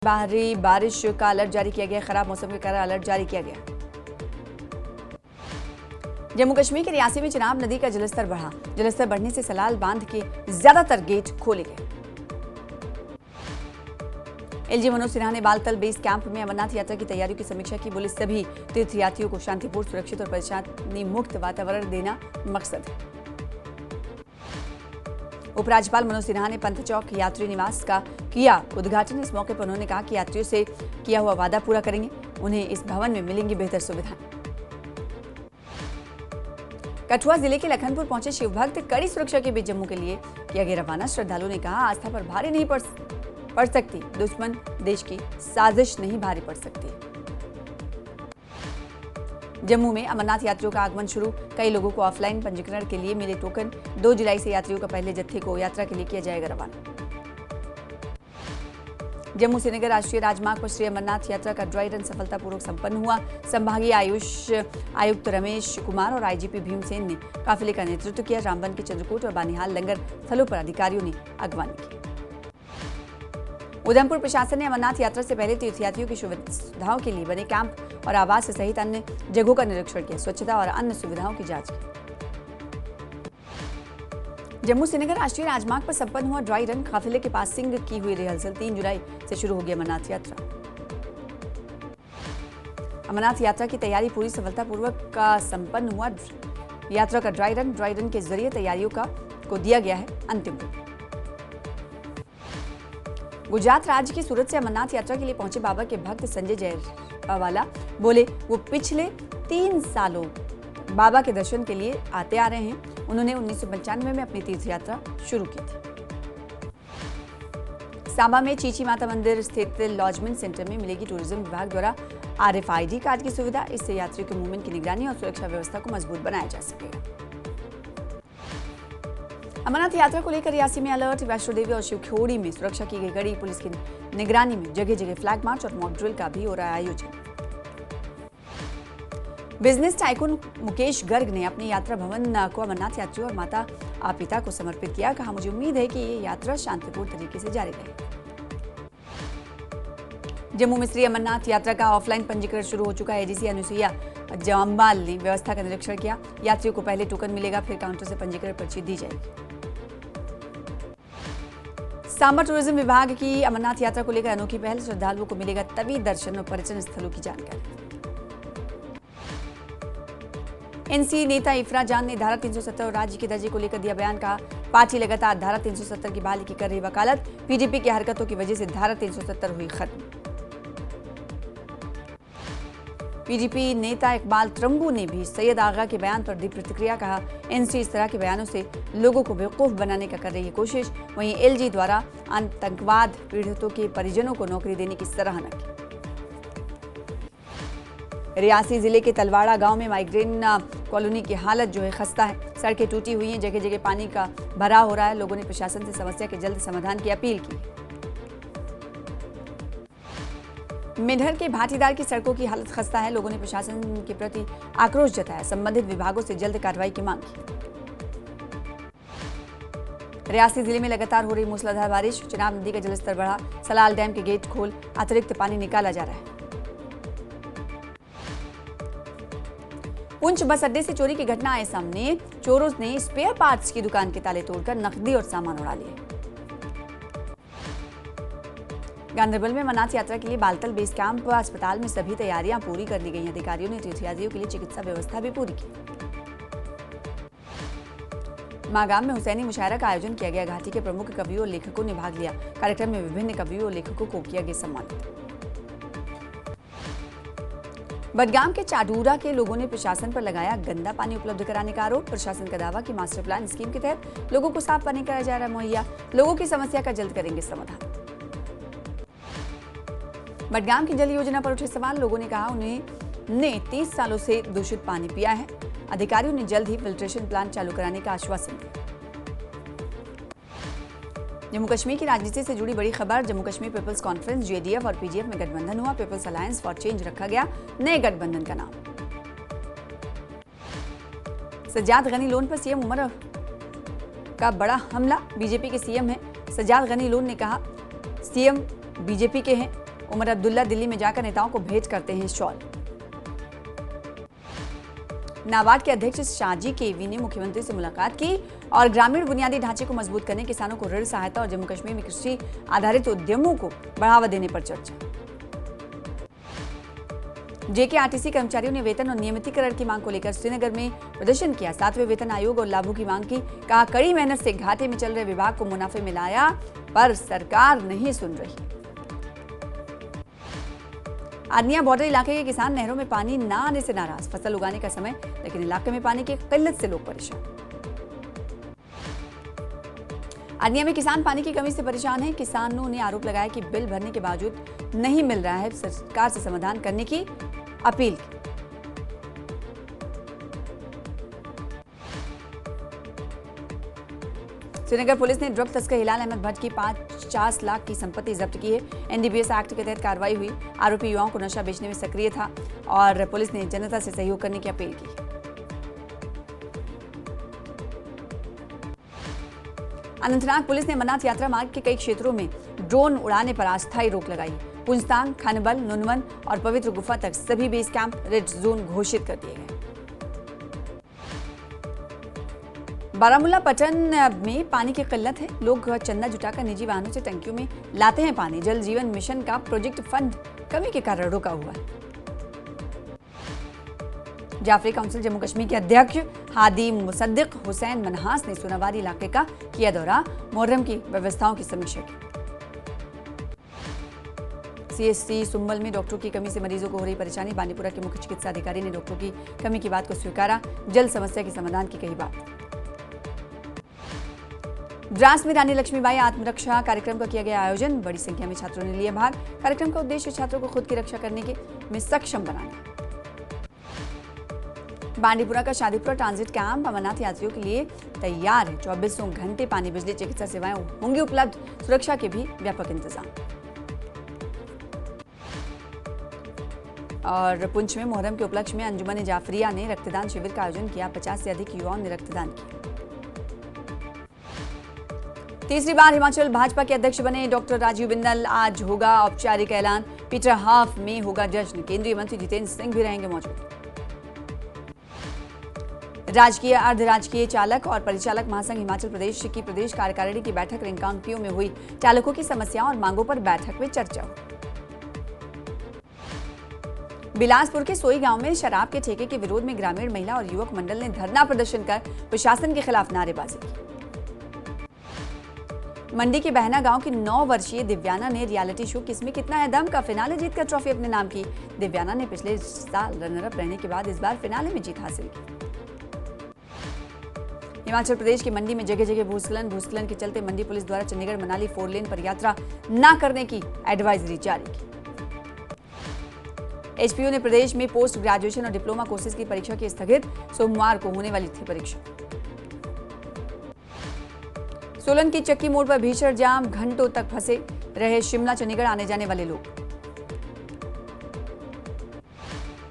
भारी बारिश का अलर्ट जारी किया गया। खराब मौसम के कारण अलर्ट जारी किया गया। जम्मू कश्मीर के रियासी में चिनाब नदी का जलस्तर बढ़ा। जलस्तर बढ़ने से सलाल बांध के ज्यादातर गेट खोले गए। एलजी मनोज सिन्हा ने बालतल बेस कैंप में अमरनाथ यात्रा की तैयारियों की समीक्षा की। बोले सभी तीर्थयात्रियों को शांतिपूर्ण, सुरक्षित और परेशानी मुक्त वातावरण देना मकसद है। उपराज्यपाल मनोज सिन्हा ने पंथ चौक यात्री निवास का किया उद्घाटन। इस मौके पर उन्होंने कहा कि यात्रियों से किया हुआ वादा पूरा करेंगे। उन्हें इस भवन में मिलेंगी बेहतर सुविधाएं। कठुआ जिले के लखनपुर पहुंचे शिव भक्त कड़ी सुरक्षा के बीच जम्मू के लिए किया गया रवाना। श्रद्धालुओं ने कहा, आस्था पर भारी नहीं पड़ सकती, दुश्मन देश की साजिश नहीं भारी पड़ सकती। जम्मू में अमरनाथ यात्रियों का आगमन शुरू। कई लोगों को ऑफलाइन पंजीकरण के लिए मिले टोकन। 2 जुलाई से यात्रियों का पहले जत्थे को यात्रा के लिए किया जाएगा रवाना। जम्मू श्रीनगर राष्ट्रीय राजमार्ग पर श्री अमरनाथ यात्रा का ड्राई रन सफलतापूर्वक संपन्न हुआ। संभागीय आयुष आयुक्त रमेश कुमार और आईजीपी भीमसेन ने काफिले का नेतृत्व किया। रामबन के चंद्रकोट और बानिहाल लंगर स्थलों पर अधिकारियों ने अगवानी की। उधमपुर प्रशासन ने अमरनाथ यात्रा से पहले तीर्थयात्रियों की सुविधाओं के लिए बने कैंप और आवास सहित अन्य जगहों का निरीक्षण किया। स्वच्छता और अन्य सुविधाओं की जांच की। जम्मू श्रीनगर राष्ट्रीय राजमार्ग पर संपन्न हुआ ड्राई रन। काफिले के पास सिंह की हुई रिहर्सल। 3 जुलाई से शुरू होगी अमरनाथ यात्रा। अमरनाथ यात्रा की तैयारी पूरी सफलतापूर्वक का संपन्न हुआ। यात्रा का ड्राई रन के जरिए तैयारियों को दिया गया है अंतिम रूप। गुजरात राज्य की सूरत से अमरनाथ यात्रा के लिए पहुंचे बाबा के भक्त संजय जयवाला बोले वो पिछले 3 सालों बाबा के दर्शन के लिए आते आ रहे हैं। उन्होंने 1995 में अपनी तीर्थ यात्रा शुरू की थी। सांबा में चीची माता मंदिर स्थित लॉजमेंट सेंटर में मिलेगी टूरिज्म विभाग द्वारा RFID कार्ड की सुविधा। इससे यात्रियों के मूवमेंट की निगरानी और सुरक्षा व्यवस्था को मजबूत बनाया जा सकेगा। अमरनाथ यात्रा को लेकर रियासी में अलर्ट। वैष्णो देवी और शिवखोड़ी में सुरक्षा की गई कड़ी। पुलिस की निगरानी में जगह जगह फ्लैग मार्च और मॉक ड्रिल का भी हो रहा है आयोजन। बिजनेस टाइकून मुकेश गर्ग ने अपनी यात्रा भवन को अमरनाथ यात्रियों और माता पिता को समर्पित किया। कहा, मुझे उम्मीद है कि ये यात्रा शांतिपूर्ण तरीके से जारी रहे। जम्मू में श्री अमरनाथ यात्रा का ऑफलाइन पंजीकरण शुरू हो चुका है। एडीसी अनुसुईया जम्बाल ने व्यवस्था का निरीक्षण किया। यात्रियों को पहले टोकन मिलेगा, फिर काउंटर से पंजीकरण पर्ची दी जाएगी। सांबा टूरिज्म विभाग की अमरनाथ यात्रा को लेकर अनोखी पहल। श्रद्धालुओं को मिलेगा तभी दर्शन और पर्यटन स्थलों की जानकारी। एनसी नेता इफरा जान ने धारा 370 और राज्य के दर्जे को लेकर दिया बयान। कहा, पार्टी लगातार धारा 370 की बहाली की कर रही वकालत। पीडीपी की हरकतों की वजह से धारा 370 हुई खत्म। पीडीपी नेता इकबाल त्रंबू ने भी सैयद आगा के बयान पर दी प्रतिक्रिया। कहा, एनसी इस तरह के बयानों से लोगों को बेवकूफ बनाने का कर रही है कोशिश। वहीं एलजी द्वारा आतंकवाद पीड़ितों के परिजनों को नौकरी देने की सराहना की। रियासी जिले के तलवाड़ा गांव में माइग्रेन कॉलोनी की हालत जो है खस्ता है। सड़कें टूटी हुई हैं, जगह जगह पानी का भराव हो रहा है। लोगों ने प्रशासन से समस्या के जल्द समाधान की अपील की। मेढर के भाटीदार की सड़कों की हालत खस्ता है। लोगों ने प्रशासन के प्रति आक्रोश जताया। संबंधित विभागों से जल्द कार्रवाई की मांग की। रियासी जिले में लगातार हो रही मूसलाधार बारिश। चिनाब नदी का जलस्तर बढ़ा। सलाल डैम के गेट खोल अतिरिक्त पानी निकाला जा रहा है। पुंछ बस अड्डे से चोरी की घटना आए सामने। चोरों ने स्पेयर पार्ट्स की दुकान के ताले तोड़कर नकदी और सामान उड़ा लिए। गांधरबल में अमरनाथ यात्रा के लिए बालतल बेस कैंप अस्पताल में सभी तैयारियां पूरी कर ली गई। अधिकारियों ने तीर्थयात्रियों के लिए चिकित्सा व्यवस्था भी पूरी की। मागाम में हुसैनी मुशायरा का आयोजन किया गया। घाटी के प्रमुख कवियों और लेखकों ने भाग लिया। कार्यक्रम में विभिन्न कवियों और लेखकों को किया गया सम्मानित। बडगाम के चाडूरा के लोगों ने प्रशासन पर लगाया गंदा पानी उपलब्ध कराने का आरोप। प्रशासन का दावा कि मास्टर प्लान स्कीम के तहत लोगों को साफ पानी कराया जा रहा है मुहैया। लोगों की समस्या का जल्द करेंगे समाधान। बडगाम की जल योजना पर उठे सवाल। लोगों ने कहा, उन्हें 30 सालों से दूषित पानी पिया है। अधिकारियों ने जल्द ही फिल्ट्रेशन प्लांट चालू कराने का आश्वासन दिया। जम्मू कश्मीर की राजनीति से जुड़ी बड़ी खबर। Jammu Kashmir people's conference JDF और पीजीएफ में गठबंधन हुआ। पीपल्स अलायंस फॉर चेंज रखा गया नए गठबंधन का नाम। सज्जाद गनी लोन पर सीएम उमर का बड़ा हमला। बीजेपी के सीएम हैं सज्जाद गनी लोन ने कहा, सीएम बीजेपी के हैं। उमर अब्दुल्ला दिल्ली में जाकर नेताओं को भेंट करते हैं शॉल। नाबार्ड के अध्यक्ष शाहजी केवी ने मुख्यमंत्री से मुलाकात की और ग्रामीण बुनियादी ढांचे को मजबूत करने, किसानों को ऋण सहायता और जम्मू कश्मीर में कृषि आधारित उद्यमों को बढ़ावा देने पर चर्चा। जेकेआरटीसी कर्मचारियों ने वेतन और नियमितीकरण की मांग को लेकर श्रीनगर में प्रदर्शन किया। 7वें वेतन आयोग और लाभों की मांग की। कहा, कड़ी मेहनत से घाटे में चल रहे विभाग को मुनाफे में लाया, पर सरकार नहीं सुन रही। आर्निया बॉर्डर इलाके के किसान नहरों में पानी न आने से नाराज। फसल उगाने का समय, लेकिन इलाके में पानी की किल्लत से लोग परेशान। आर्निया में किसान पानी की कमी से परेशान हैं। किसानों ने आरोप लगाया कि बिल भरने के बावजूद नहीं मिल रहा है। सरकार से समाधान करने की अपील की। श्रीनगर पुलिस ने ड्रग तस्कर हिलाल अहमद भट्ट की 50 लाख की संपत्ति जब्त की है। एनडीपीएस एक्ट के तहत कार्रवाई हुई। आरोपी युवाओं को नशा बेचने में सक्रिय था और पुलिस ने जनता से सहयोग करने की अपील की। अनंतनाग पुलिस ने अमरनाथ यात्रा मार्ग के कई क्षेत्रों में ड्रोन उड़ाने पर अस्थायी रोक लगाई। पुंजतांग, खानबल, नुनवन और पवित्र गुफा तक सभी बेस कैंप रेड जोन घोषित कर दिए गए। बारामूला पटन में पानी की किल्लत है। लोग चंदा जुटाकर निजी वाहनों से टंकियों में लाते हैं पानी। जल जीवन मिशन का प्रोजेक्ट फंड कमी के कारण रुका हुआ है। जाफरी काउंसिल जम्मू कश्मीर के अध्यक्ष हादी मुसद्दिक हुसैन मनहास ने सोनावारी इलाके का किया दौरा। मुहर्रम की व्यवस्थाओं की समीक्षा की। सीएससी सुंबल में डॉक्टरों की कमी से मरीजों को हो रही परेशानी। बांडीपुरा के मुख्य चिकित्सा अधिकारी ने डॉक्टरों की कमी की बात को स्वीकारा। जल समस्या के समाधान की कही बात। द्रास में रानी लक्ष्मीबाई आत्मरक्षा कार्यक्रम का किया गया आयोजन। बड़ी संख्या में छात्रों ने लिया भाग। कार्यक्रम का उद्देश्य छात्रों को खुद की रक्षा करने में सक्षम बनाना। बांडीपुरा का शादीपुरा ट्रांजिट कैंप अमरनाथ यात्रियों के लिए तैयार है। 24 घंटे पानी, बिजली, चिकित्सा सेवाएं होंगी उपलब्ध। सुरक्षा के भी व्यापक इंतजाम। और पुंछ में मुहर्रम के उपलक्ष्य में अंजुमन जाफरिया ने रक्तदान शिविर का आयोजन किया। 50 से अधिक युवाओं ने रक्तदान किया। तीसरी बार हिमाचल भाजपा के अध्यक्ष बने डॉक्टर राजीव बिंदल। आज होगा औपचारिक ऐलान। पीटर हाफ में होगा जश्न। केंद्रीय मंत्री जितेंद्र सिंह भी रहेंगे मौजूद। राजकीय, अर्धराजकीय चालक और परिचालक महासंघ हिमाचल प्रदेश की प्रदेश कार्यकारिणी की बैठक रिंकांगपिओ में हुई। चालकों की समस्याओं और मांगों पर बैठक में चर्चा हुई। बिलासपुर के सोई गांव में शराब के ठेके के विरोध में ग्रामीण महिला और युवक मंडल ने धरना प्रदर्शन कर प्रशासन के खिलाफ नारेबाजी की। मंडी के बहना गांव की 9 वर्षीय दिव्याना ने रियलिटी शो किसमें कितना है दम का फिनाले जीतकर ट्रॉफी अपने नाम की। दिव्याना ने पिछले साल रनरअप रहने के बाद इस बार फिनाले में जीत हासिल की। हिमाचल प्रदेश की मंडी में जगह जगह भूस्खलन के चलते मंडी पुलिस द्वारा चंडीगढ़ मनाली 4 लेन पर यात्रा न करने की एडवाइजरी जारी की। एचपीयू ने प्रदेश में पोस्ट ग्रेजुएशन और डिप्लोमा कोर्सेज की परीक्षा की स्थगित। सोमवार को होने वाली थी परीक्षा। सोलन की चक्की मोड़ पर भीषण जाम, घंटों तक फंसे रहे शिमला चंडीगढ़ आने जाने वाले लोग।